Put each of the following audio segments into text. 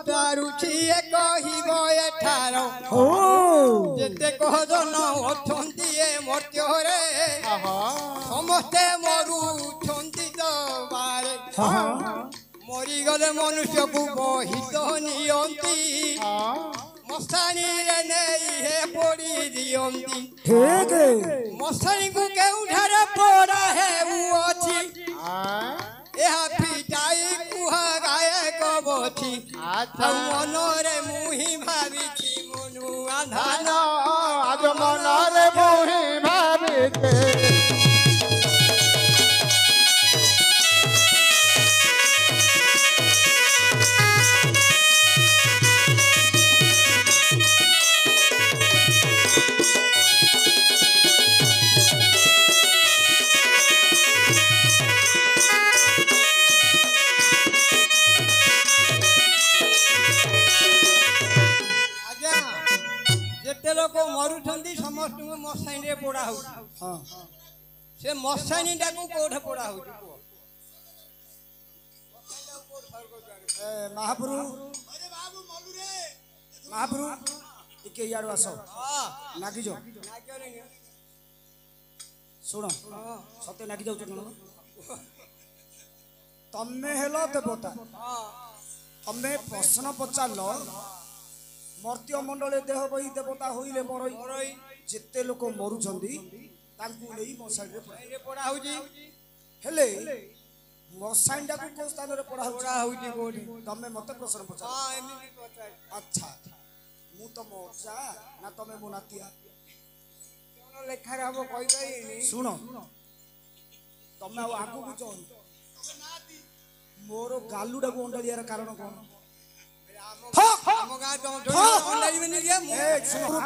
पारुछि कहिब एठार जेते कहजन अछंती ए मर्त्यरे समस्ते मरुछंती दबारे मरी गले मनुष्य को बहित नियंती मशानी रे नहीं है पड़ी दियंती ठीक है मशानी को केउठारे पड़ा है वो अछि एहा पिटाई कुहा गाय कबथी मनरे मुही भाविछि मनु आधान आज मनरे मुही भाविछि लोक मरुछंती समस्त मशानी रे पोड़ा हो से मशानी टाकू कोठे पोड़ा हो महाप्रभु महाप्रभु टिके यार आसो नागी जो सुनो सत्य नागी जाऊ तमे हेलो देवता तमे प्रश्न पचारलो मर्त्य मंडल देह बही देवता होइले मरई जेते लोक मरुछंती तांकू लेई मशानी रे पोड़ा होजी हेले मशानी टाकू को स्थान रे पोड़ा होजी कोठी तमे मते प्रश्न पचार हां एमिति पचार अच्छा मु तो मोचा ना तमे मु नातिया कोन लेखा रे हबो कहि गई सुनो तमे आगु बुझो मोर गालुडा को अंडलियार कारण कोन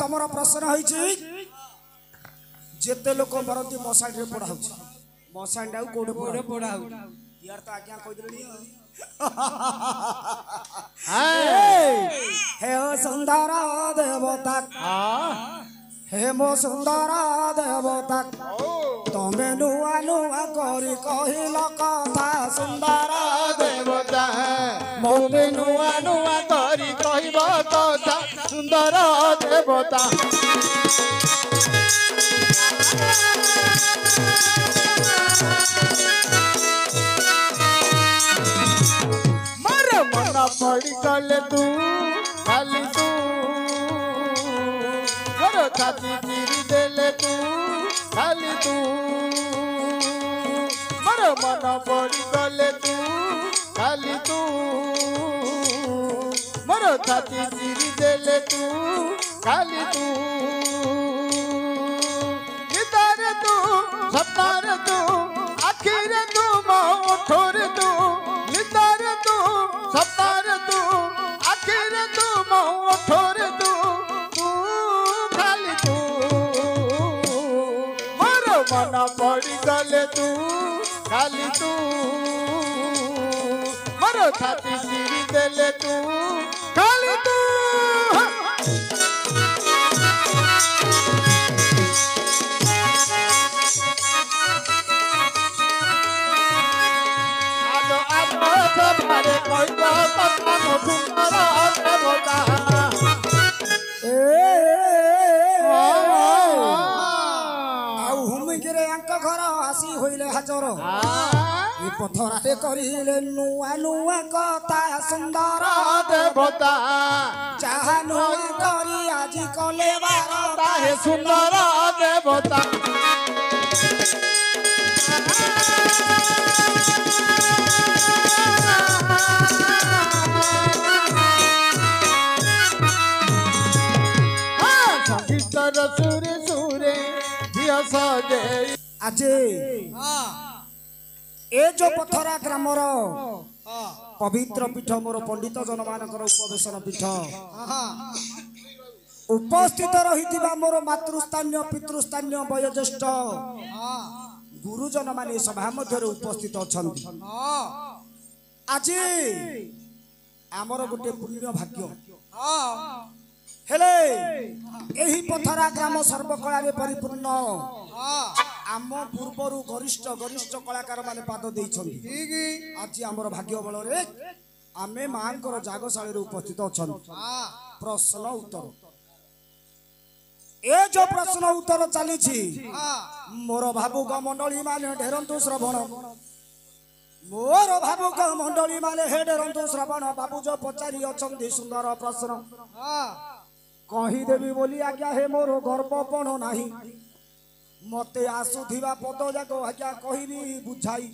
तमर प्रश्न जेते लोक मरती मशानी रे पोड़ा होछि मशानी डाउ कोडे पोड़ा हो यार तो आज्ञा कहि देली हे ओ सुंदर देवता हे मो सुंदर देवता तमे नुआ नुआ करी कहिल कथा सुंदर देवता मोते नुआ नुआ करी कहब कथा सुंदर देवता मर मन पड़ी गले तू खाली तू मोर छाती चिरी देले तू खाली तू मोर मन पड़ी गले तू खाली तू मोर छाती चिरी देले तू खाली तू निदार तू सतार तू आखिर तू मोठोर तू निदार तू सतार तू आखिर तू मोठोर तू तू खाली तू मोर मन पड़ी गले तू खाली तू मोर छाती चिरी देले तू खाली तू पथराटे करिले नुआ नुआ कथा सुंदर देवता चाहा नुआ करी आज कले बारता हे सुंदर देवता संगीतर सुरे सुरे धिया सजे आजे ए जो पथरा ग्रामर पवित्र पीठ मोर पंडित जन मानकर उपवेशन पीठ उपस्थित रही मोर मातृस्थानीय पितृस्थानीय वयोज्येष्ठ गुरुजन माने सभा मध्य उपस्थित अच्छा आज आमर गोटे पुण्य भाग्य हेले एही पथरा ग्राम सर्वकला परिपूर्ण आम पूर्वर गरिष्ठ गरिष्ठ कलाकार माने पाद देइछन आज आमर भाग्य बल रे आमे मांकर जागशाली उपस्थित अच्छा प्रश्न उत्तर ए जो प्रश्न उत्तर चली मोर भावुक मंडली माने ढेरंतु श्रवण मोर भावुक मंडली माने हे ढेरंतु श्रवण बाबू जो पचारि अछंती सुंदर प्रश्न कही देवी बोली आज्ञा हे मोर गर्वपण नाही मते आसुथिबा पद जाक आज्ञा कहिबी बुझाई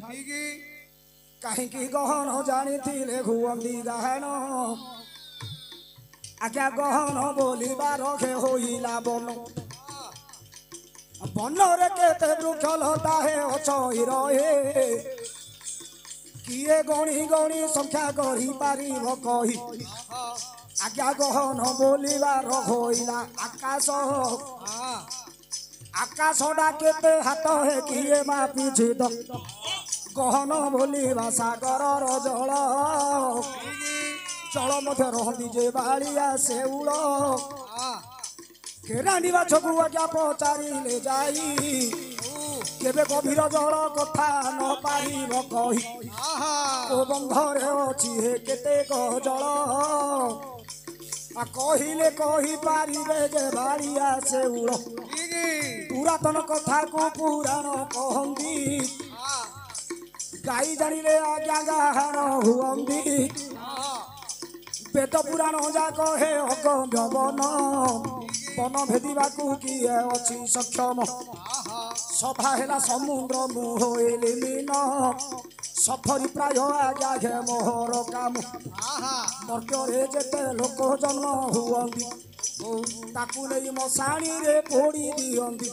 कहीं गहन जानी थिले घुवंदी गहन आज्ञा गहन बोलिबा रखे होइला बन बनरे केते वृक्ष लता हे अछई रहे किए गणी गणी संख्या करी पारिब कही आज्ञा गहन बोलिबा रखोइला आकाश आकाश डाकेते हाथ हे किए मापी छिद गहन बोलिबा सागर जल जल मध्य रही जे बालिया शेउल केराणी बाछकू आज्ञा पचारिले जाई केबे गभीर जल कथा न पारिब कही ओ बंधरे अछि हे केतेक जल कहिले कही पारिबे जे बालिया शेउल पुरातन कथा को पुराण कहंदी गाई जानिले आज्ञा गाहन हुअंदी वेद पुराण जाक हे अगम्यवन वन भेदिबाकू किए अछि सक्षम सभा हेला समुद्र मुहैले मीन सफरी प्राय आज्ञा हे मोहर काम मर्त्ୟରେ जेते लोक जन्म हुअंदी ताकू नहीं मशाणी रे पोड़ी दियंदी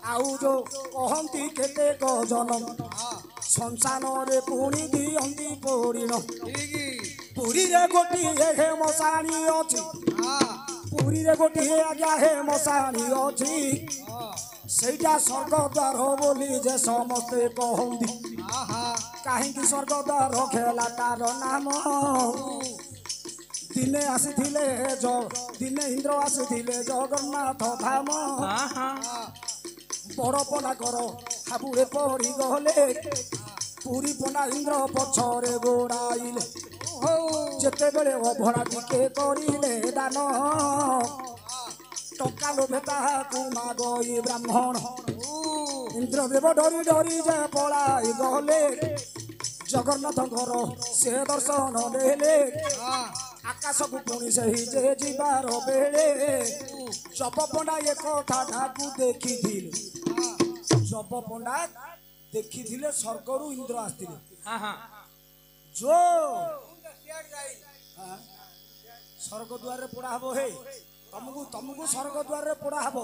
आउ जो कहंती केतेक जनम संसान रे पुणी दियंती पोड़ीन पुरी रे गोटिए हे मशाणी अछि पुरी रे गोटिए आज्ञा हे मशाणी अछि सेटा स्वर्ग द्वार बोली जे समस्ते कहंदी काहेकि स्वर्ग द्वार खेला तार नाम दिने आसीथिले दिने इंद्र आसीथिले जगन्नाथ धाम बड़ पना कर हाबुरे पड़ी गले पुरी पना इंद्र पछरे गोड़ाइले जेते बेले अभड़ा टिके करिले दान टका लोभे ताहाकू मागई ब्राह्मण इंद्रदेव डरी डरी जे पलाई गले जगन्नाथ घर से दर्शन देले आकाश को पुणी सही जे जीवार बेले जप पंडा ये कथा को देखी जप पंडा देखी स्वर्गरु इंद्र आसथिले जो स्वर्ग द्वार रे पड़ा हबो हे तुमको तुमको स्वर्ग द्वार रे पड़ा हबो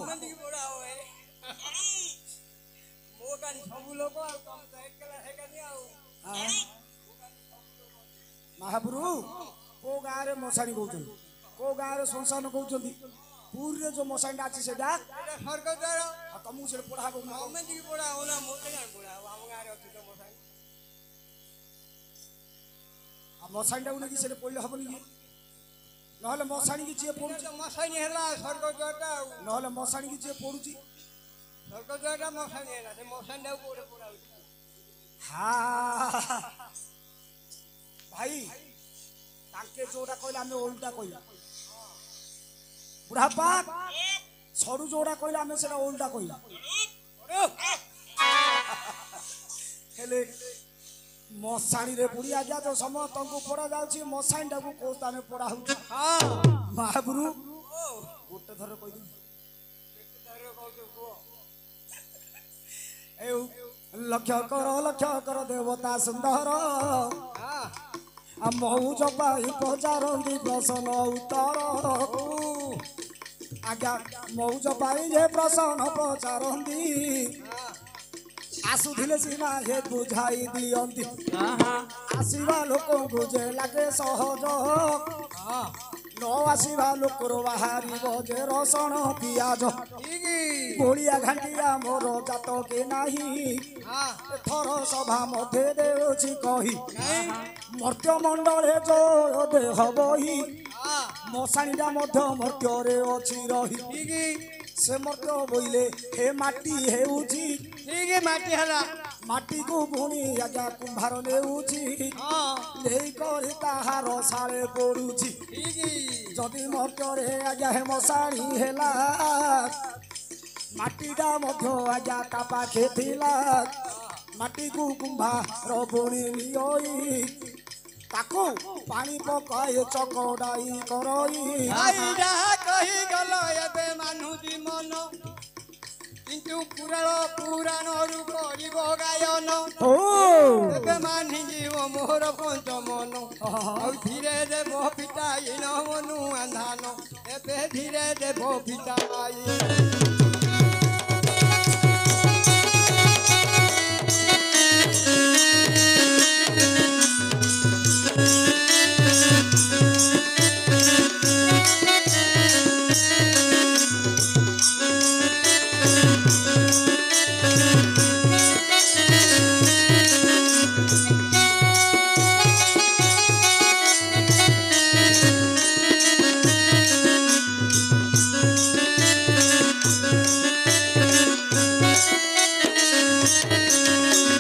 महाप्रभु को गाँव रे मशाणी कहते को गाँव रे संसार कहते पूरी रे जो मशाणी अच्छी से स्वर्ग द्वार तुमको से पड़ा हबो पड़ा होला मशाणी टाक नहीं से पड़े हम ना मशाणी की जी पड़ू मशाणी है स्वर्ग द्वार ना मशाणी की जी पड़ू स्वर्ग द्वार मशाणी मशाणी हाँ भाई ताके जोड़ा कहले आमे उल्टा कहला बुढ़ापा सरू जोड़ा कहले आमे सेटा उल्टा कहला हेले मशाणी रे बुढ़ी आज्ञा तो समस्त को पड़ा जाउची मशाणी टाकू को स्थाने पड़ा होउची हां महाप्रभु गोटे थर कहि दू लक्ष्य कर देवता सुंदर मौज पाई पचारती प्रश्न उत्तर आज्ञा मौज पाई जे प्रश्न पचारती आसुथिले सीना हे बुझाई दियंती आसीबा लोक को जे लागे सहज न आसीबा लोकर बाहरी जे रसण पियाज गोलिया घाटिया मोर जात के नाही थर सभा मध्य देउछि कही मर्त्य मंडले जो देह बही मशाणीटा मध्य मर्त्य रे अछि रही से मर्त्य बोइले हे माटी हेउची ठीक माटी हला माटी को पुणी आजा कुंभार नेउची हाँ नेई करी ताहार साळे पडुची ठीक जदि मर्त्य रे आजा हे मसाणी हेला माटीटा मध्य आजा ता पाखे थिला माटी को कुंभार पुणी लियोई ताको पानी पकाए चकडाई करई आईरा कही गल एबे मानुजी मन किंतु पुराणरू करिब गायन ओ एबे मानि जीव मोर पंच मन ଆଉ ଧୀରେ ଦେବ ପିଟାଇ ନ ମନୁ ଆନ୍ଧାନ ଏବେ ଧୀରେ ଦେବ ପିଟାଇ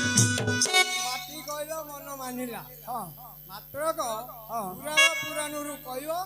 ମାଟି କହିଲ ମନ ମାନିଲା ମାତ୍ର ପୁରାଣରୁ କହିବ